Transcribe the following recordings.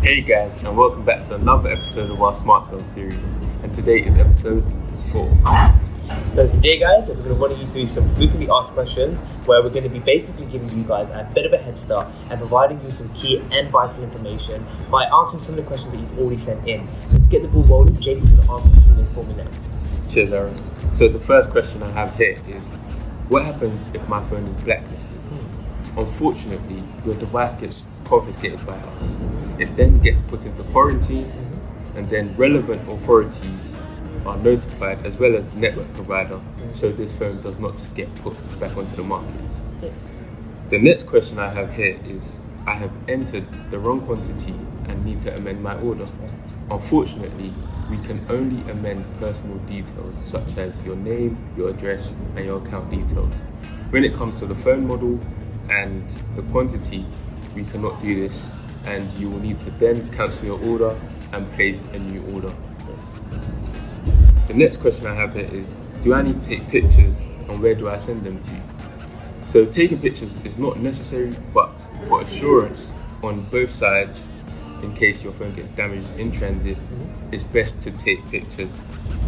Hey guys, and welcome back to another episode of our Smart Cellular series. And today is episode 4. So today guys, we're going to run you through some frequently asked questions where we're going to be basically giving you guys a bit of a head start and providing you some key and vital information by answering some of the questions that you've already sent in. So to get the ball rolling, Jake is going to answer the Q&A for me now. Cheers, Aaron. So the first question I have here is, what happens if my phone is blacklisted? Unfortunately, your device gets confiscated by us. It then gets put into quarantine, and then relevant authorities are notified, as well as the network provider, so this phone does not get put back onto the market. The next question I have here is, I have entered the wrong quantity and need to amend my order. Unfortunately, we can only amend personal details such as your name, your address, and your account details. When it comes to the phone model and the quantity, we cannot do this, and you will need to then cancel your order and place a new order. The next question I have here is, do I need to take pictures and where do I send them to? So taking pictures is not necessary, but for assurance on both sides, in case your phone gets damaged in transit, it's best to take pictures.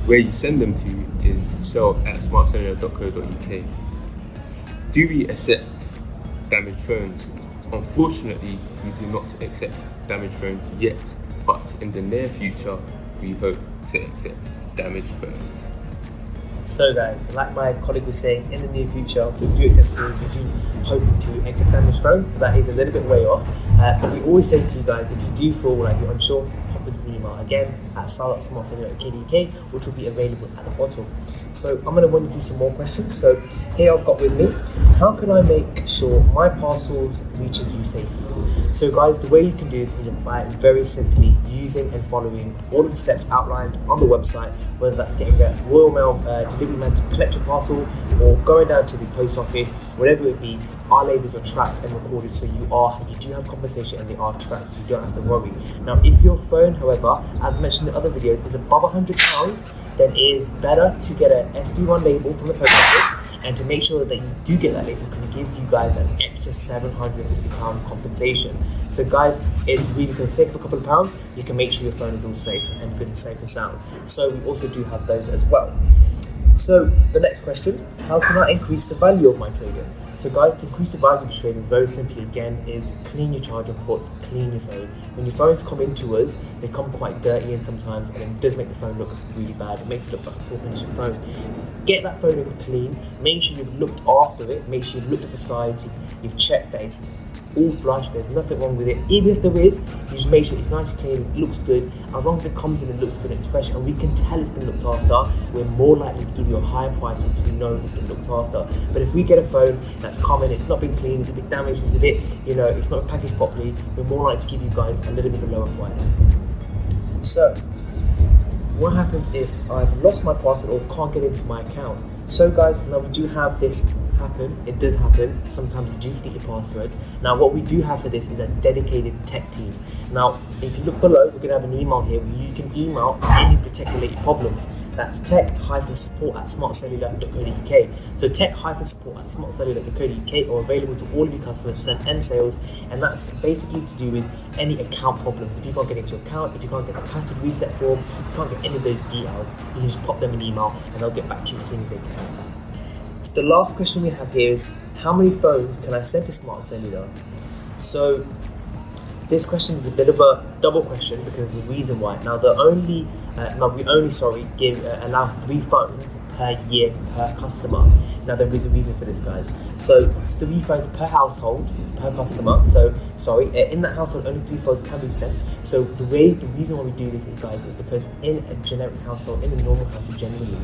Where you send them to is sell@smartcellular.co.uk. Do we accept damaged phones? Unfortunately, we do not accept damaged phones yet, but in the near future, we hope to accept damaged phones. So guys, like my colleague was saying, in the near future, we do accept phones, we do hope to accept damaged phones, but that is a little bit way off. But we always say to you guys, if you do feel like you're unsure, pop us an email again at sal@smartcellular.co.uk, which will be available at the bottom. So I'm going to run you through some more questions. So here I've got with me, how can I make sure my parcels reaches you safely? So guys, the way you can do this is by very simply using and following all of the steps outlined on the website, whether that's getting a Royal Mail delivery man to collect your parcel or going down to the post office, whatever it be. Our labels are tracked and recorded, so you do have compensation and they are tracked, so you don't have to worry. Now, if your phone, however, as mentioned in the other video, is above £100, then it is better to get an SD1 label from the post office and to make sure that you do get that label, because it gives you guys an extra £750 compensation. So guys, it's really going to save a couple of pounds. You can make sure your phone is all safe and good and safe and sound. So we also do have those as well. So the next question, how can I increase the value of my trade-in? So guys, to increase the value of your trade-in, very simply again, is clean your charger ports, clean your phone. When your phones come into us, they come quite dirty in sometimes, and it does make the phone look really bad. It makes it look like a poor condition phone. Get that phone in clean, make sure you've looked after it, make sure you've looked at the sides, you've checked that it's all flush, there's nothing wrong with it. Even if there is, you just make sure it's nice and clean, it looks good. As long as it comes in and looks good and it's fresh and we can tell it's been looked after, we're more likely to give you a higher price because we know it's been looked after. But if we get a phone that's common, it's not been cleaned, it's a bit damaged, it's a bit, it's not packaged properly, we're more likely to give you guys a little bit of a lower price. So, what happens if I've lost my parcel or can't get into my account? So guys, now we do have this happen. It does happen. Sometimes you do forget your passwords. Now what we do have for this is a dedicated tech team. Now if you look below, we're going to have an email here where you can email any tech related problems. That's tech-support@smartcellular.co.uk. So tech-support@smartcellular.co.uk are available to all of your customers and sales, and that's basically to do with any account problems. If you can't get into your account, if you can't get the password reset form, if you can't get any of those details, you can just pop them an email and they'll get back to you as soon as they can. The last question we have here is, how many phones can I send to Smart Cellular? So this question is a bit of a double question because there's a reason why. Now we only allow 3 phones per year per customer. Now there is a reason for this, guys. So 3 phones per household per customer. So in that household only 3 phones can be sent. So the reason why we do this is, guys, is because in a generic household, in a normal household generally,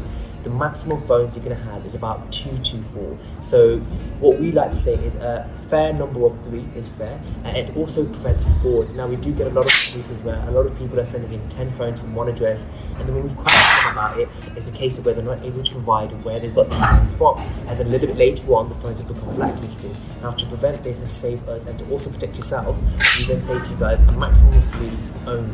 the maximum phones you're going to have is about 2 to 4. So what we like to say is a fair number of 3 is fair, and it also prevents fraud. Now we do get a lot of cases where a lot of people are sending in 10 phones from one address, and then when we've questioned them about it, it's a case of where they're not able to provide where they've got these phones from, and then a little bit later on the phones have become blacklisted. Now to prevent this and save us and to also protect yourselves, we then say to you guys a maximum of 3 only.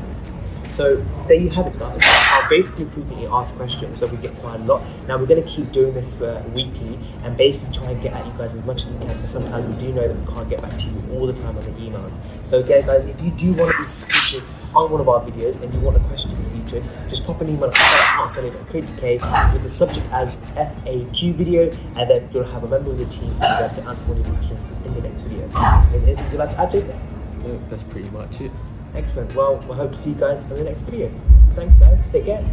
So there you have it, guys. Our basically frequently asked questions that we get quite a lot. Now we're going to keep doing this for weekly and basically try and get at you guys as much as we can, because sometimes we do know that we can't get back to you all the time on the emails. So again, guys, if you do want to be featured on one of our videos and you want a question to be featured, just pop an email at smartcellular.co.uk with the subject as FAQ video, and then you'll have a member of the team who will be able to answer one of your questions in the next video. Is there anything you'd like to add, Jake? Yeah, that's pretty much it. Excellent. Well, we hope to see you guys in the next video. Thanks, guys. Take care.